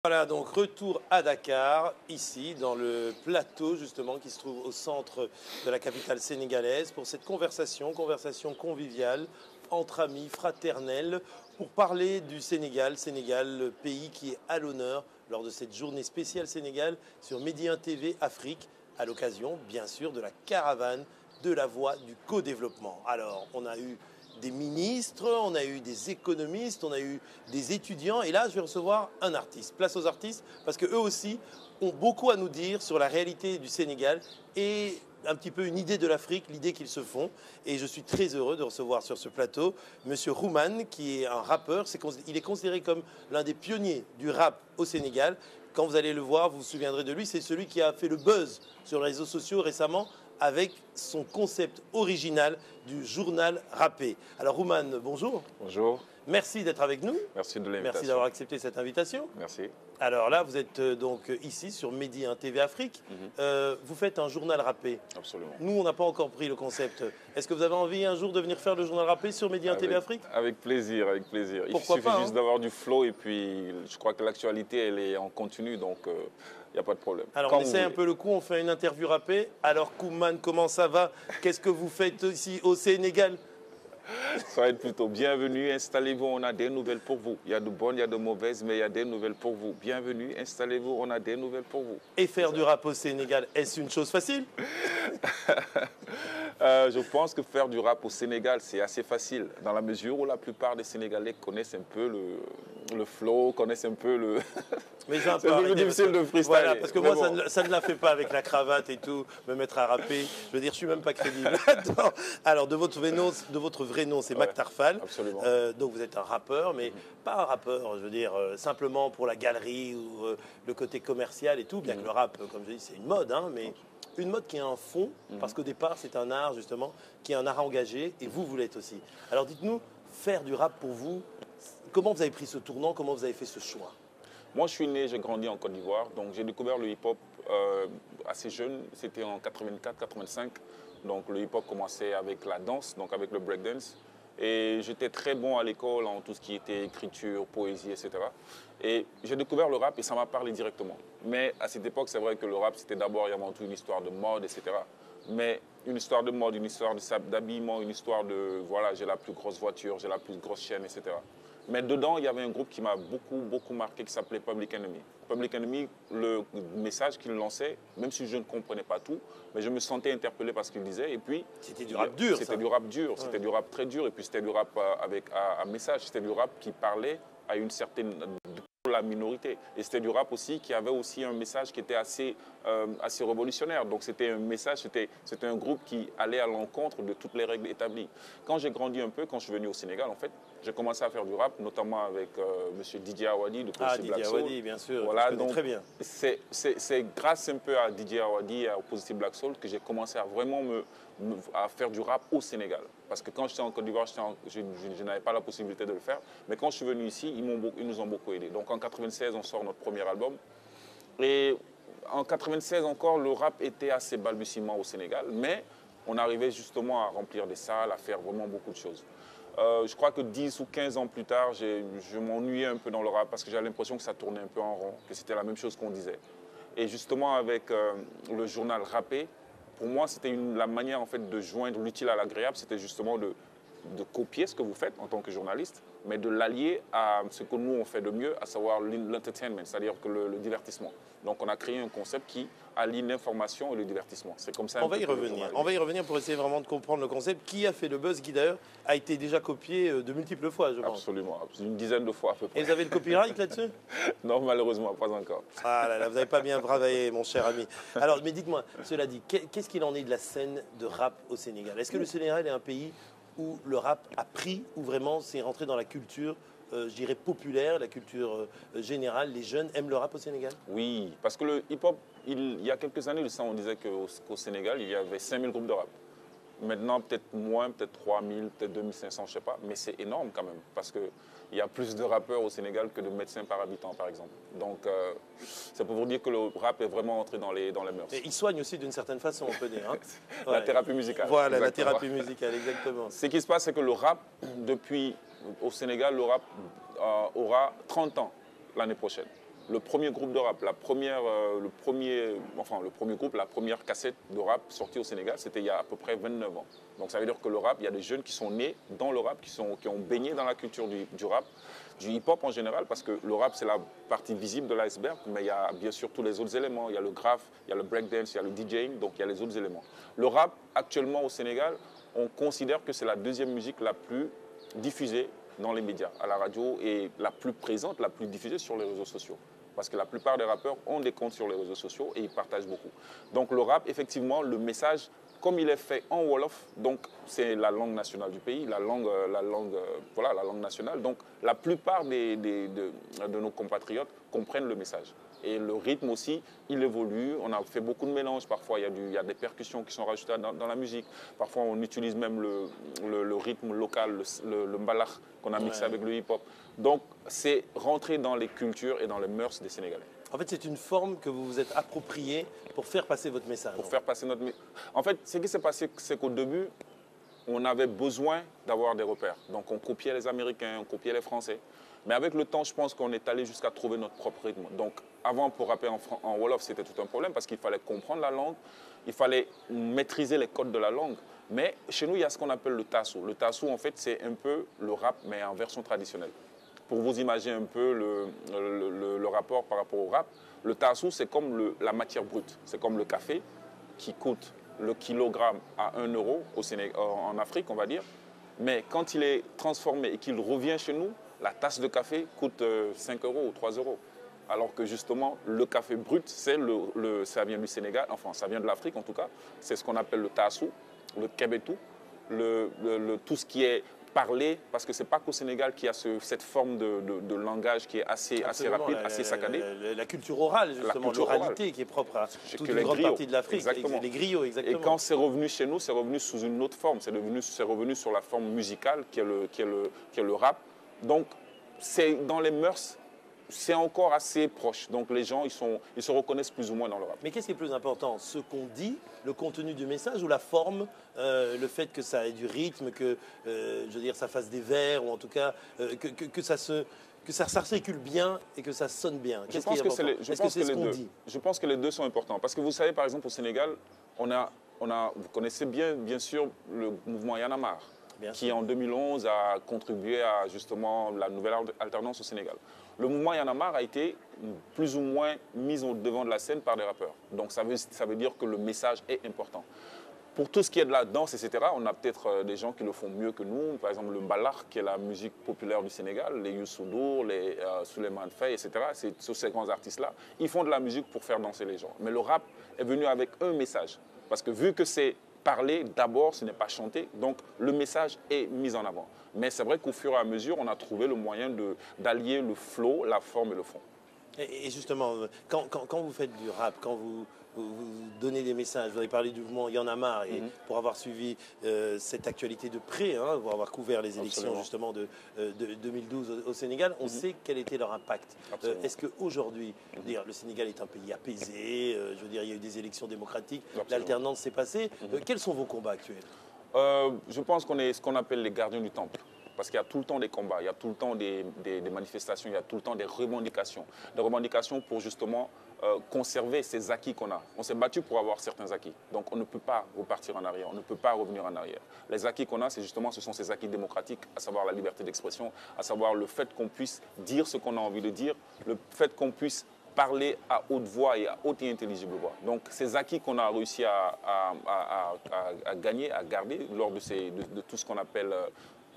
Voilà, donc retour à Dakar, ici, dans le plateau justement qui se trouve au centre de la capitale sénégalaise pour cette conversation conviviale, entre amis, fraternelle, pour parler du Sénégal, le pays qui est à l'honneur lors de cette journée spéciale Sénégal sur Medi 1 TV Afrique, à l'occasion bien sûr de la caravane de la voie du co-développement. Alors, on a eu des ministres, on a eu des économistes, on a eu des étudiants. Et là, je vais recevoir un artiste. Place aux artistes, parce qu'eux aussi ont beaucoup à nous dire sur la réalité du Sénégal et un petit peu une idée de l'Afrique, l'idée qu'ils se font. Et je suis très heureux de recevoir sur ce plateau Monsieur Rouman, qui est un rappeur. Il est considéré comme l'un des pionniers du rap au Sénégal. Quand vous allez le voir, vous vous souviendrez de lui. C'est celui qui a fait le buzz sur les réseaux sociaux récemment avec son concept original du journal rappé. Alors Rouman, bonjour. Bonjour. Merci d'être avec nous. Merci de l'invitation. Merci d'avoir accepté cette invitation. Merci. Alors là, vous êtes donc ici sur Medi 1 TV Afrique. Vous faites un journal rappé. Absolument. Nous, on n'a pas encore pris le concept. Est-ce que vous avez envie un jour de venir faire le journal rappé sur Medi 1 TV Afrique? Avec plaisir, avec plaisir. Pourquoi Il suffit pas, juste d'avoir du flow et puis je crois que l'actualité, elle est en continu, donc il n'y a pas de problème. Alors on essaie un peu le coup, on fait une interview rappée. Alors Kouman, comment ça va? Qu'est-ce que vous faites ici au Sénégal? Ça va être plutôt bienvenue, installez-vous, on a des nouvelles pour vous. Il y a de bonnes, il y a de mauvaises, mais il y a des nouvelles pour vous. Bienvenue, installez-vous, on a des nouvelles pour vous. Et faire du rap au Sénégal, est-ce une chose facile? Je pense que faire du rap au Sénégal, c'est assez facile, dans la mesure où la plupart des Sénégalais connaissent un peu le flow, connaissent un peu le... Mais j'ai un peu c'est plus difficile de freestyler. Voilà, parce que moi, bon, ça ne la fait pas avec la cravate et tout, me mettre à rapper. Je veux dire, je suis même pas crédible. Alors, de votre vrai nom, c'est Maktar Fall. Absolument. Donc, vous êtes un rappeur, mais pas un rappeur, je veux dire, simplement pour la galerie ou le côté commercial et tout, bien que le rap, comme je dis, c'est une mode, hein, mais une mode qui a un fond, parce qu'au départ, c'est un art, justement, qui est un art engagé, et vous l'êtes aussi. Alors, dites-nous, faire du rap pour vous, comment vous avez pris ce tournant, comment vous avez fait ce choix? Moi, je suis né, j'ai grandi en Côte d'Ivoire, donc j'ai découvert le hip-hop assez jeune, c'était en 84-85. Donc le hip-hop commençait avec la danse, donc avec le breakdance. Et j'étais très bon à l'école en tout ce qui était écriture, poésie, etc. Et j'ai découvert le rap et ça m'a parlé directement. Mais à cette époque, c'est vrai que le rap, c'était d'abord et avant tout une histoire de mode, etc. Mais une histoire de mode, une histoire d'habillement, une histoire de, voilà, j'ai la plus grosse voiture, j'ai la plus grosse chaîne, etc. Mais dedans, il y avait un groupe qui m'a beaucoup marqué, qui s'appelait Public Enemy. Public Enemy, le message qu'il lançait, même si je ne comprenais pas tout, mais je me sentais interpellé par ce qu'il disait. Et puis, c'était du rap dur, c'était du rap dur, c'était du rap très dur. Et puis, c'était du rap avec un message, c'était du rap qui parlait à une certaine... la minorité. Et c'était du rap aussi qui avait aussi un message qui était assez révolutionnaire. Donc c'était un message, c'était un groupe qui allait à l'encontre de toutes les règles établies. Quand j'ai grandi un peu, quand je suis venu au Sénégal, en fait, j'ai commencé à faire du rap, notamment avec M. Didier Awadi de Positive Black Soul. Didier Awadi, bien sûr, voilà, je connais très bien. C'est grâce un peu à Didier Awadi et au Positive Black Soul que j'ai commencé à vraiment à faire du rap au Sénégal. Parce que quand j'étais en Côte d'Ivoire, je n'avais pas la possibilité de le faire. Mais quand je suis venu ici, ils nous ont beaucoup aidés. Donc en 96, on sort notre premier album. Et en 96 encore, le rap était assez balbutiement au Sénégal. Mais on arrivait justement à remplir des salles, à faire vraiment beaucoup de choses. Je crois que 10 ou 15 ans plus tard, je m'ennuyais un peu dans le rap parce que j'avais l'impression que ça tournait un peu en rond, que c'était la même chose qu'on disait. Et justement, avec le journal rappé, pour moi, c'était la manière en fait, de joindre l'utile à l'agréable, c'était justement de copier ce que vous faites en tant que journaliste, mais de l'allier à ce que nous, on fait de mieux, à savoir l'entertainment, c'est-à-dire que le divertissement. Donc, on a créé un concept qui allie l'information et le divertissement. C'est comme ça. On va y revenir pour essayer vraiment de comprendre le concept. Qui a fait le buzz, qui d'ailleurs a été déjà copié de multiples fois, je pense. Absolument, une dizaine de fois à peu près. Et vous avez le copyright là-dessus? Non, malheureusement, pas encore. Ah là là, vous n'avez pas bien travaillé, mon cher ami. Alors, mais dites-moi, cela dit, qu'est-ce qu'il en est de la scène de rap au Sénégal? Est-ce que le Sénégal est un pays où le rap a pris, où vraiment c'est rentré dans la culture, je dirais populaire, la culture générale? Les jeunes aiment le rap au Sénégal? Oui, parce que le hip-hop, il y a quelques années de ça, on disait qu'au Sénégal, il y avait 5000 groupes de rap. Maintenant, peut-être moins, peut-être 3000, peut-être 2500, je ne sais pas, mais c'est énorme quand même, parce qu'il y a plus de rappeurs au Sénégal que de médecins par habitant, par exemple. Donc, c'est pour vous dire que le rap est vraiment entré dans les mœurs. Et il soigne aussi d'une certaine façon, on peut dire. Hein. La thérapie musicale. Voilà, exactement. La thérapie musicale, exactement. Ce qui se passe, c'est que le rap, au Sénégal, le rap aura 30 ans l'année prochaine. le premier groupe de rap, le premier groupe, la première cassette de rap sortie au Sénégal, c'était il y a à peu près 29 ans. Donc ça veut dire que le rap, il y a des jeunes qui sont nés dans le rap, qui ont baigné dans la culture du rap, du hip-hop en général, parce que le rap, c'est la partie visible de l'iceberg, mais il y a bien sûr tous les autres éléments. Il y a le graphe, il y a le breakdance, il y a le DJing, donc il y a les autres éléments. Le rap, actuellement au Sénégal, on considère que c'est la deuxième musique la plus diffusée dans les médias, à la radio, et la plus présente, la plus diffusée sur les réseaux sociaux. Parce que la plupart des rappeurs ont des comptes sur les réseaux sociaux et ils partagent beaucoup. Donc le rap, effectivement, le message, comme il est fait en Wolof, donc c'est la langue nationale du pays, la langue nationale. Donc la plupart de nos compatriotes comprennent le message. Et le rythme aussi, il évolue. On a fait beaucoup de mélanges. Parfois, il y a des percussions qui sont rajoutées dans la musique. Parfois, on utilise même le rythme local, le mbalakh qu'on a mixé avec le hip-hop. Donc, c'est rentrer dans les cultures et dans les mœurs des Sénégalais. En fait, c'est une forme que vous vous êtes appropriée pour faire passer votre message. Pour faire passer notre message. En fait, ce qui s'est passé, c'est qu'au début, on avait besoin d'avoir des repères. Donc, on copiait les Américains, on copiait les Français. Mais avec le temps, je pense qu'on est allé jusqu'à trouver notre propre rythme. Donc, avant, pour rapper en Wolof, c'était tout un problème parce qu'il fallait comprendre la langue, il fallait maîtriser les codes de la langue. Mais chez nous, il y a ce qu'on appelle le tassou. Le tassou, en fait, c'est un peu le rap, mais en version traditionnelle. Pour vous imaginer un peu le rapport par rapport au rap, le tassou, c'est comme la matière brute. C'est comme le café qui coûte le kilogramme à 1 euro en Afrique, on va dire. Mais quand il est transformé et qu'il revient chez nous, la tasse de café coûte 5 euros ou 3 euros. Alors que justement, le café brut, ça vient du Sénégal, enfin ça vient de l'Afrique en tout cas. C'est ce qu'on appelle le tassou, le kebetou, tout ce qui est parlé, parce que ce n'est pas qu'au Sénégal qu'il y a cette forme de langage qui est assez rapide, assez saccadé. La culture orale, justement, l'oralité qui est propre à toute une grande partie de l'Afrique. Les griots, exactement. Et quand c'est revenu chez nous, c'est revenu sous une autre forme. C'est revenu sur la forme musicale qui est le rap. Donc, dans les mœurs, c'est encore assez proche. Donc, les gens, ils se reconnaissent plus ou moins dans le rap. Mais qu'est-ce qui est plus important? Ce qu'on dit, le contenu du message ou la forme, le fait que ça ait du rythme, que je veux dire, ça fasse des vers, ou en tout cas, que ça s'articule bien et que ça sonne bien. Qu'est-ce qui est important? Est-ce que c'est ce qu'on dit? Je pense que les deux sont importants. Parce que vous savez, par exemple, au Sénégal, vous connaissez bien sûr le mouvement Y en a marre, qui en 2011 a contribué à justement la nouvelle alternance au Sénégal. Le mouvement Y en a marre a été plus ou moins mis au devant de la scène par des rappeurs. Donc ça veut dire que le message est important. Pour tout ce qui est de la danse, etc., on a peut-être des gens qui le font mieux que nous. Par exemple, le mbalakh, qui est la musique populaire du Sénégal, les Youssou N'Dour, les Souleymane Faye, etc., tous ces grands artistes-là, ils font de la musique pour faire danser les gens. Mais le rap est venu avec un message. Parce que vu que c'est parler d'abord, ce n'est pas chanter, donc le message est mis en avant. Mais c'est vrai qu'au fur et à mesure, on a trouvé le moyen d'allier le flow, la forme et le fond. Et justement, quand vous faites du rap, quand vous donnez des messages, vous avez parlé du mouvement Y en a marre, et pour avoir suivi cette actualité de près, pour avoir couvert les élections justement de 2012 au Sénégal, on sait quel était leur impact. Est-ce qu'aujourd'hui, le Sénégal est un pays apaisé, je veux dire, il y a eu des élections démocratiques, l'alternance s'est passée, quels sont vos combats actuels? Je pense qu'on est ce qu'on appelle les gardiens du temple. Parce qu'il y a tout le temps des combats, il y a tout le temps des manifestations, il y a tout le temps des revendications. Des revendications pour justement conserver ces acquis qu'on a. On s'est battu pour avoir certains acquis. Donc on ne peut pas repartir en arrière, on ne peut pas revenir en arrière. Les acquis qu'on a, ce sont ces acquis démocratiques, à savoir la liberté d'expression, à savoir le fait qu'on puisse dire ce qu'on a envie de dire, le fait qu'on puisse parler à haute voix et à haute et intelligible voix. Donc ces acquis qu'on a réussi à gagner, à garder lors de tout ce qu'on appelle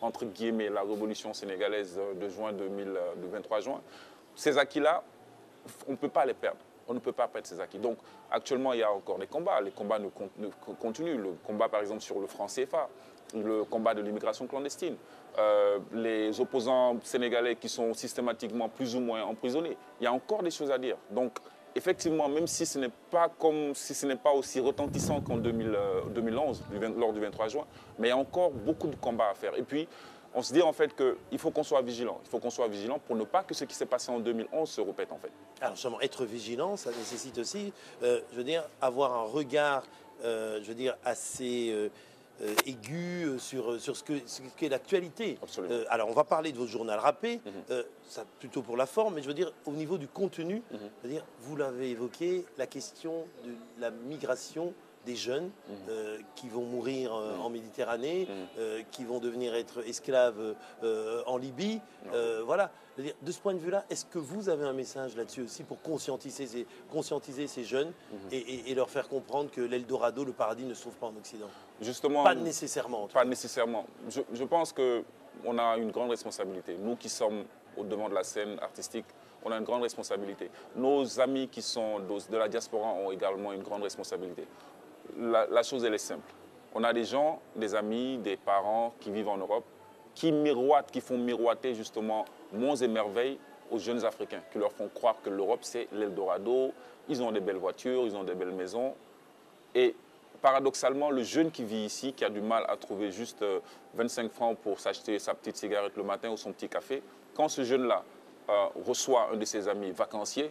entre guillemets la révolution sénégalaise de 23 juin, ces acquis-là, on ne peut pas les perdre. On ne peut pas perdre ces acquis. Donc actuellement, il y a encore des combats. Les combats continuent. Le combat par exemple sur le franc CFA, le combat de l'immigration clandestine, les opposants sénégalais qui sont systématiquement plus ou moins emprisonnés. Il y a encore des choses à dire. Donc effectivement, même si ce n'est pas aussi retentissant qu'en 2011, lors du 23 juin, mais il y a encore beaucoup de combats à faire. Et puis, on se dit en fait qu'il faut qu'on soit vigilant. Il faut qu'on soit vigilant pour ne pas que ce qui s'est passé en 2011 se répète en fait. Alors justement, être vigilant, ça nécessite aussi, je veux dire, avoir un regard, je veux dire, assez aigu sur ce qu'est l'actualité. Absolument. Alors, on va parler de votre journal râpé, ça plutôt pour la forme, mais je veux dire, au niveau du contenu, c'est-à-dire, vous l'avez évoqué, la question de la migration des jeunes qui vont mourir en Méditerranée, qui vont devenir être esclaves en Libye. Voilà. C'est-à-dire, de ce point de vue-là, est-ce que vous avez un message là-dessus aussi pour conscientiser ces jeunes et leur faire comprendre que l'Eldorado, le paradis, ne se trouve pas en Occident? Justement, pas nécessairement. Pas nécessairement. Je pense qu'on a une grande responsabilité. Nous qui sommes au devant de la scène artistique, on a une grande responsabilité. Nos amis qui sont de la diaspora ont également une grande responsabilité. La chose, elle est simple. On a des gens, des amis, des parents qui vivent en Europe, qui miroitent, qui font miroiter justement monts et merveilles aux jeunes Africains, qui leur font croire que l'Europe, c'est l'Eldorado, ils ont des belles voitures, ils ont des belles maisons. Et paradoxalement, le jeune qui vit ici, qui a du mal à trouver juste 25 francs pour s'acheter sa petite cigarette le matin ou son petit café, quand ce jeune-là reçoit un de ses amis vacanciers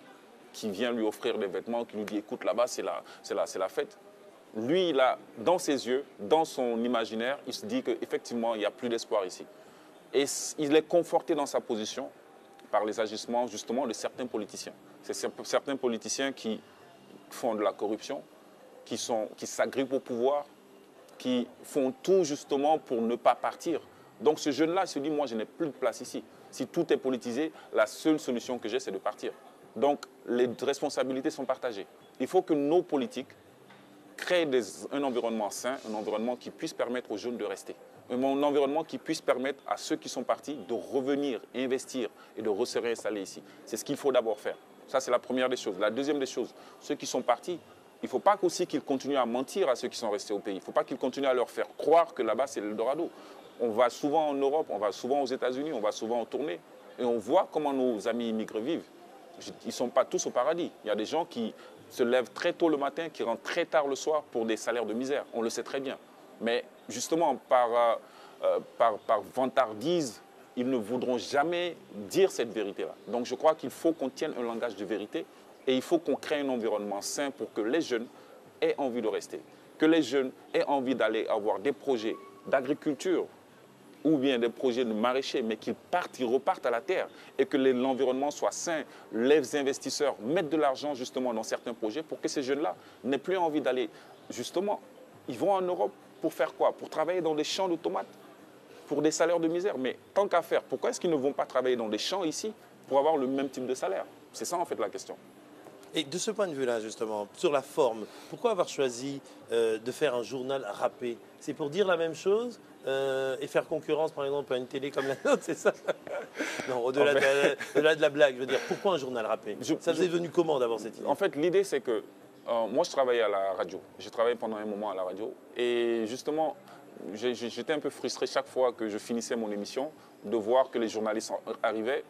qui vient lui offrir des vêtements, qui lui dit « écoute, là-bas, c'est la fête », lui, il a, dans ses yeux, dans son imaginaire, il se dit qu'effectivement, il n'y a plus d'espoir ici. Et il est conforté dans sa position par les agissements, justement, de certains politiciens. C'est certains politiciens qui font de la corruption, qui s'agrippent au pouvoir, qui font tout, justement, pour ne pas partir. Donc, ce jeune-là se dit, moi, je n'ai plus de place ici. Si tout est politisé, la seule solution que j'ai, c'est de partir. Donc, les responsabilités sont partagées. Il faut que nos politiques créer un environnement sain, un environnement qui puisse permettre aux jeunes de rester. Un environnement qui puisse permettre à ceux qui sont partis de revenir, investir et de se réinstaller ici. C'est ce qu'il faut d'abord faire. Ça, c'est la première des choses. La deuxième des choses, ceux qui sont partis, il ne faut pas aussi qu'ils continuent à mentir à ceux qui sont restés au pays. Il ne faut pas qu'ils continuent à leur faire croire que là-bas, c'est l'Eldorado. On va souvent en Europe, on va souvent aux États-Unis, on va souvent en tournée. Et on voit comment nos amis immigrés vivent. Ils ne sont pas tous au paradis. Il y a des gens qui se lèvent très tôt le matin, qui rentrent très tard le soir pour des salaires de misère. On le sait très bien. Mais justement, par vantardise, ils ne voudront jamais dire cette vérité-là. Donc je crois qu'il faut qu'on tienne un langage de vérité et il faut qu'on crée un environnement sain pour que les jeunes aient envie de rester. Que les jeunes aient envie d'aller avoir des projets d'agriculture, ou bien des projets de maraîchers, mais qu'ils repartent à la terre et que l'environnement soit sain, les investisseurs mettent de l'argent justement dans certains projets pour que ces jeunes-là n'aient plus envie d'aller. Justement, ils vont en Europe pour faire quoi? Pour travailler dans des champs de tomates, pour des salaires de misère. Mais tant qu'à faire, pourquoi est-ce qu'ils ne vont pas travailler dans des champs ici pour avoir le même type de salaire? C'est ça en fait la question. Et de ce point de vue-là, justement, sur la forme, pourquoi avoir choisi de faire un journal râpé? C'est pour dire la même chose et faire concurrence, par exemple, à une télé comme la nôtre, c'est ça? Non, au-delà de la blague, je veux dire, pourquoi un journal râpé? Ça vous est venu comment d'abord cette idée? En fait, l'idée, c'est que moi, je travaillais à la radio. J'ai travaillé pendant un moment à la radio. Et justement, j'étais un peu frustré chaque fois que je finissais mon émission de voir que les journalistes arrivaient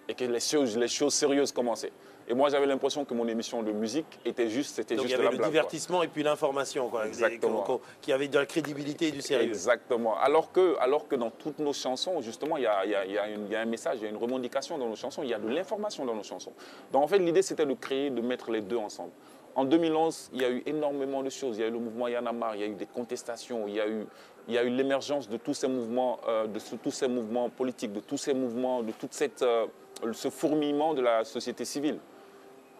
et que les choses sérieuses commençaient. Et moi, j'avais l'impression que mon émission de musique était juste, c'était juste la blague. Donc il y avait le divertissement et puis l'information, quoi. Exactement. Qui avait de la crédibilité et du sérieux. Exactement. Alors que dans toutes nos chansons, justement, il y a un message, il y a une revendication dans nos chansons, il y a de l'information dans nos chansons. Donc en fait, l'idée, c'était de créer, de mettre les deux ensemble. En 2011, il y a eu énormément de choses. Il y a eu le mouvement Y en a marre, il y a eu des contestations, il y a eu l'émergence de tous ces mouvements, politiques, de tous ces mouvements, de toute ce fourmillement de la société civile.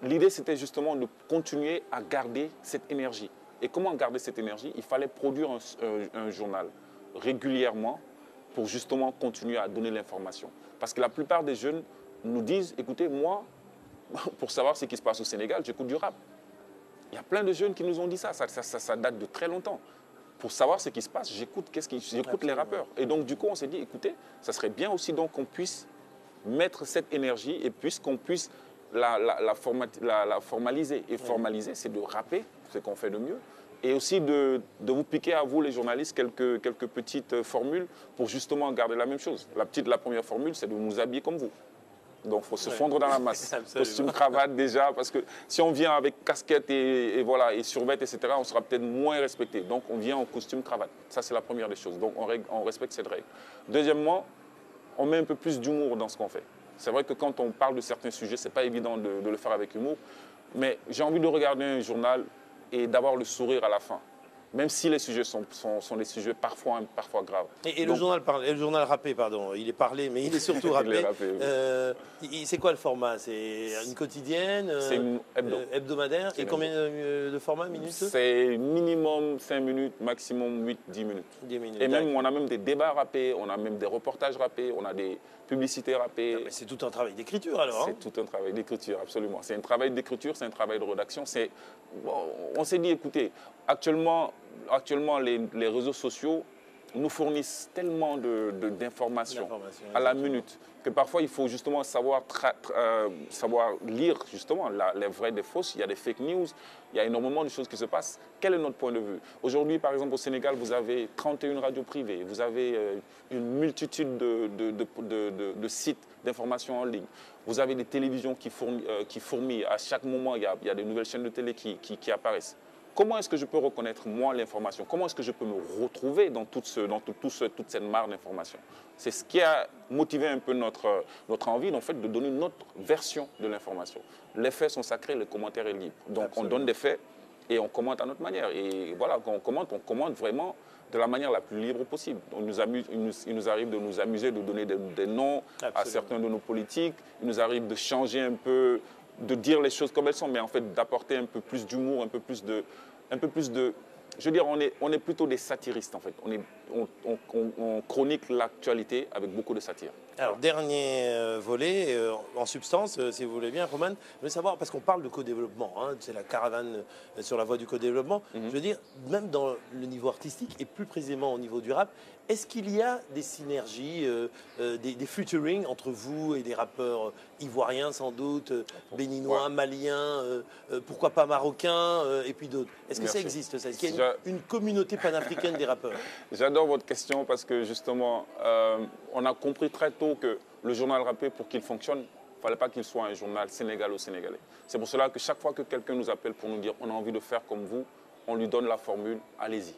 L'idée, c'était justement de continuer à garder cette énergie. Et comment garder cette énergie? Il fallait produire un journal régulièrement pour justement continuer à donner l'information. Parce que la plupart des jeunes nous disent, écoutez, moi, pour savoir ce qui se passe au Sénégal, j'écoute du rap. Il y a plein de jeunes qui nous ont dit ça. Ça date de très longtemps. Pour savoir ce qui se passe, j'écoute les rappeurs. Et donc, du coup, on s'est dit, écoutez, ça serait bien aussi donc qu'on puisse mettre cette énergie et qu'on puisse la formaliser. Et formaliser, c'est de rapper, ce qu'on fait de mieux. Et aussi de vous piquer à vous, les journalistes, quelques petites formules pour justement garder la même chose. La première formule, c'est de nous habiller comme vous. Donc, il faut se fondre dans la masse. Costume, cravate déjà, parce que si on vient avec casquette et survêt, etc., on sera peut-être moins respecté. Donc, on vient en costume, cravate. Ça, c'est la première des choses. Donc, on respecte cette règle. Deuxièmement, on met un peu plus d'humour dans ce qu'on fait. C'est vrai que quand on parle de certains sujets, ce n'est pas évident de le faire avec humour. Mais j'ai envie de regarder un journal et d'avoir le sourire à la fin. même si les sujets sont des sujets parfois graves. Et Donc, le journal rappé, pardon, il est parlé, mais il est surtout rappé. Il est rappé, oui. C'est quoi le format? C'est une quotidienne, c'est une hebdomadaire? Et combien de formats, minutes? C'est minimum 5 minutes, maximum 8-10 minutes. 10 minutes. Et même, on a même des débats rappés, on a même des reportages rappés, on a des publicités rappées. Ah, c'est tout un travail d'écriture alors. C'est tout un travail d'écriture, absolument. C'est un travail d'écriture, c'est un travail de rédaction. Bon, on s'est dit, écoutez, actuellement les réseaux sociaux nous fournissent tellement d'informations à la minute que parfois il faut justement savoir lire justement les vraies des fausses. Il y a des fake news, il y a énormément de choses qui se passent. Quel est notre point de vue? Aujourd'hui, par exemple, au Sénégal, vous avez 31 radios privées, vous avez une multitude de sites d'information en ligne. Vous avez des télévisions qui fourmillent. À chaque moment, il y a des nouvelles chaînes de télé qui apparaissent. Comment est-ce que je peux reconnaître, moi, l'information? Comment est-ce que je peux me retrouver dans toute cette mare d'informations? C'est ce qui a motivé un peu notre envie, en fait, de donner notre version de l'information. Les faits sont sacrés, le commentaire est libre. Donc, absolument, on donne des faits et on commente à notre manière. Et voilà, quand on commente vraiment de la manière la plus libre possible. Il nous arrive de nous amuser, de donner des noms à certains de nos politiques. Il nous arrive de changer un peu, de dire les choses comme elles sont, mais en fait d'apporter un peu plus d'humour, un peu plus de... Je veux dire, on est plutôt des satiristes en fait. On chronique l'actualité avec beaucoup de satire. Alors, dernier volet, en substance, si vous voulez bien, Roman, je veux savoir, parce qu'on parle de co-développement, hein, c'est la caravane sur la voie du co-développement, je veux dire, même dans le niveau artistique et plus précisément au niveau du rap, est-ce qu'il y a des synergies, des featuring entre vous et des rappeurs ivoiriens sans doute, béninois, maliens, pourquoi pas marocains et puis d'autres? Est-ce que ça existe ça? Est-ce qu'il y a une communauté panafricaine des rappeurs? J'adore votre question parce que justement, on a compris très tôt que le journal rappé, pour qu'il fonctionne, il ne fallait pas qu'il soit un journal sénégalo-sénégalais. C'est pour cela que chaque fois que quelqu'un nous appelle pour nous dire on a envie de faire comme vous, on lui donne la formule, allez-y.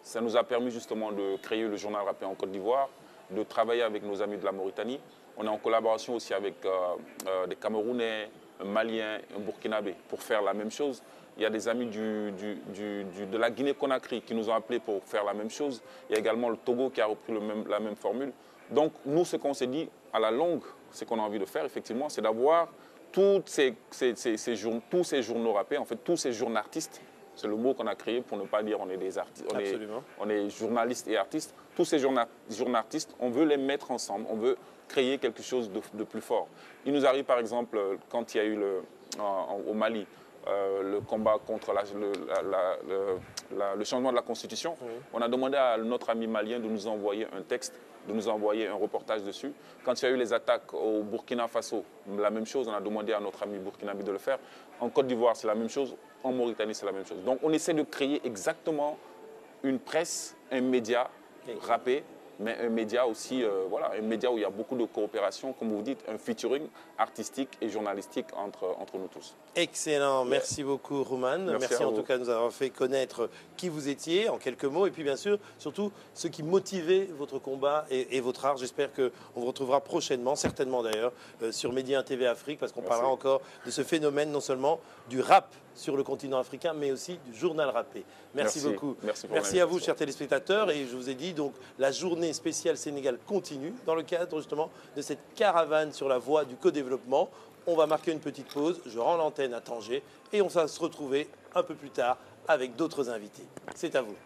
Ça nous a permis justement de créer le journal rappé en Côte d'Ivoire, de travailler avec nos amis de la Mauritanie. On est en collaboration aussi avec des Camerounais, un Malien, un Burkinabé pour faire la même chose. Il y a des amis de la Guinée-Conakry qui nous ont appelés pour faire la même chose. Il y a également le Togo qui a repris la même formule. Donc nous, ce qu'on s'est dit à la longue, ce qu'on a envie de faire effectivement, c'est d'avoir tous ces journaux rappés, en fait tous ces journalistes. C'est le mot qu'on a créé pour ne pas dire on est des artistes, on est journalistes et artistes. Tous ces journalistes, on veut les mettre ensemble, on veut créer quelque chose de plus fort. Il nous arrive par exemple, quand il y a eu au Mali, le combat contre le changement de la Constitution, on a demandé à notre ami malien de nous envoyer un texte, de nous envoyer un reportage dessus. Quand il y a eu les attaques au Burkina Faso, la même chose, on a demandé à notre ami burkinabé de le faire. En Côte d'Ivoire, c'est la même chose. En Mauritanie, c'est la même chose. Donc on essaie de créer exactement une presse, un média rappé, mais un média aussi, voilà, un média où il y a beaucoup de coopération, comme vous dites, un featuring artistique et journalistique entre nous tous. Excellent, merci beaucoup Roman. Merci en tout cas de nous avoir fait connaître qui vous étiez en quelques mots et puis bien sûr, surtout ce qui motivait votre combat et votre art. J'espère qu'on vous retrouvera prochainement, certainement d'ailleurs, sur Média TV Afrique parce qu'on parlera encore de ce phénomène non seulement du rap sur le continent africain, mais aussi du journal rappé. Merci beaucoup. Merci à vous, chers téléspectateurs. Et je vous ai dit, donc, la journée spéciale Sénégal continue dans le cadre justement de cette caravane sur la voie du co-développement. On va marquer une petite pause. Je rends l'antenne à Tanger et on va se retrouver un peu plus tard avec d'autres invités. C'est à vous.